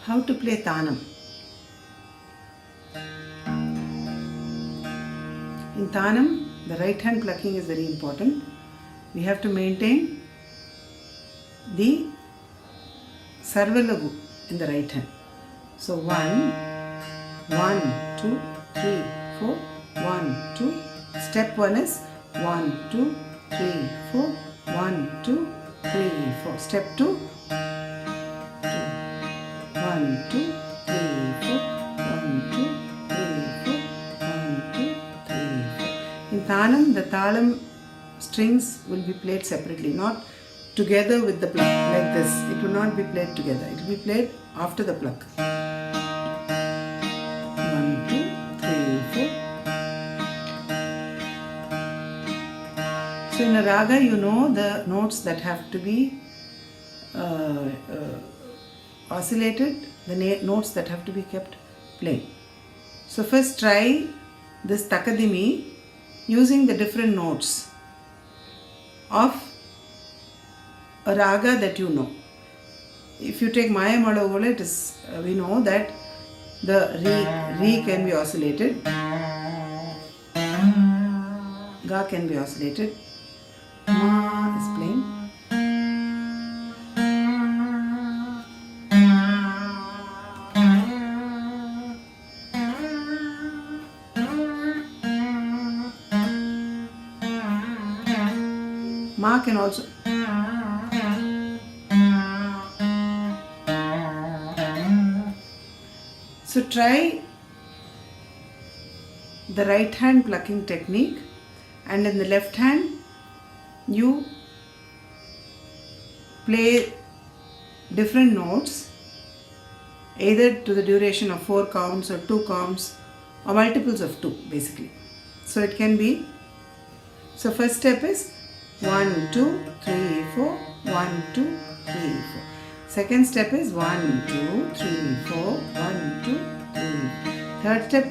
How to play Tanam. In Tanam, the right hand plucking is very important. We have to maintain the sarvalagu in the right hand. So 1, 1, 2, 3, 4, 1, 2. Step 1 is 1, 2, 3, 4, 1, 2, 3, 4. Step 2, 1, 2, 3, 4, 1, 2, 3, 4, 1, 2, 3, 4. In Tanam, the talam strings will be played separately, not together with the pluck like this. It will not be played together. It will be played after the pluck. 1, 2, 3, 4. So in a raga, you know the notes that have to be oscillated, the notes that have to be kept playing. So first try this takadimi using the different notes of a raga that you know. If you take Maya Malagola, it is we know that the re can be oscillated, ga can be oscillated, ma is plain, ma can also. So try the right hand plucking technique, and in the left hand you play different notes either to the duration of 4 counts or 2 counts or multiples of 2 basically. So it can be, so first step is 1, 2, 3, 4, 1, 2, 3, 4. Second step is 1, 2, 3, 4, 1, 2, 3. Third step,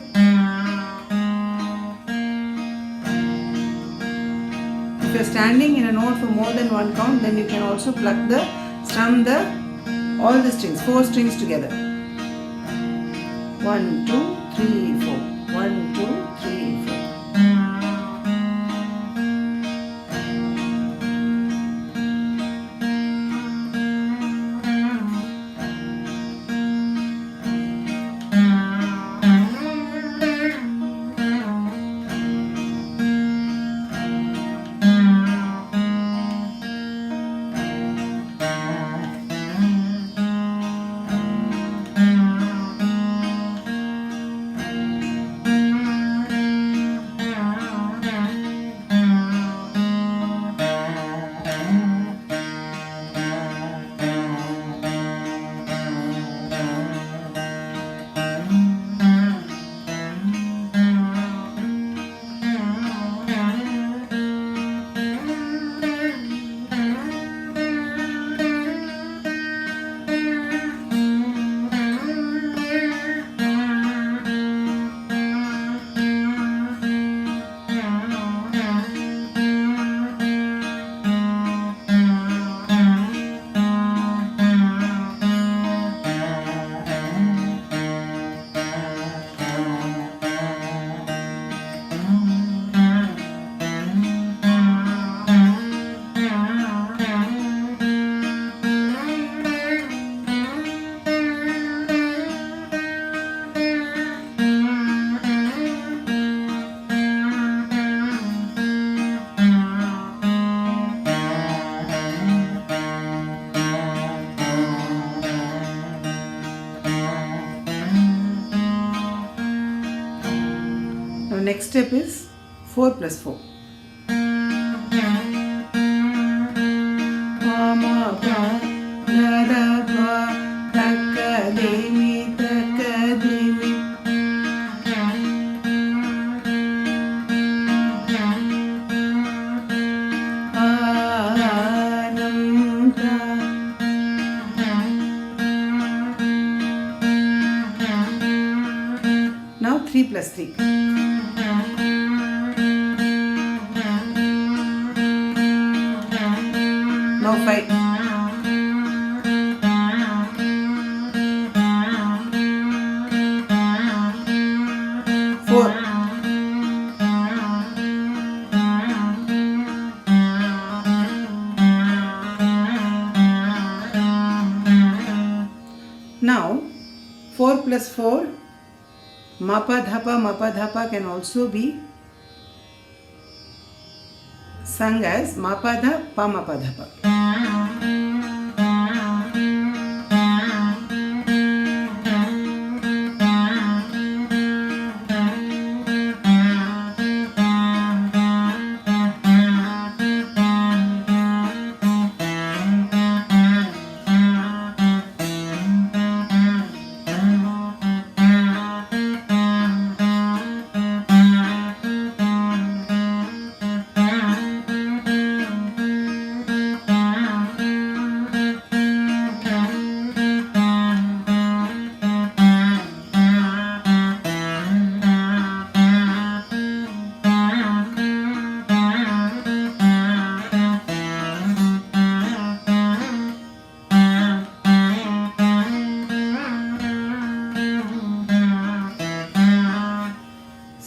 if you are standing in a note for more than 1 count, then you can also pluck strum all the strings, 4 strings together. 1, 2, 3, 4. 1, 2, 3, 4. Next step is 4 plus 4. Now 3 plus 3. Now 5. Now 4 plus 4, mapadhapa can also be sung as mapadha pamapadhapa.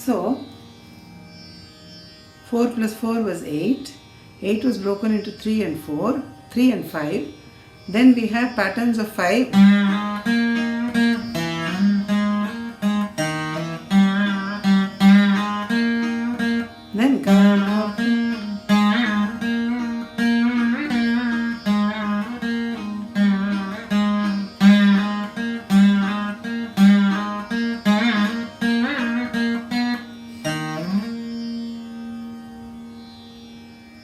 So 4 plus 4 was 8. 8 was broken into 3 and 4, 3 and 5. Then we have patterns of 5. Then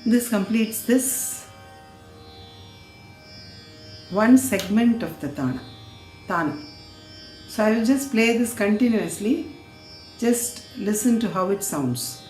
this completes this one segment of the tānam. So I will just play this continuously. Just listen to how it sounds.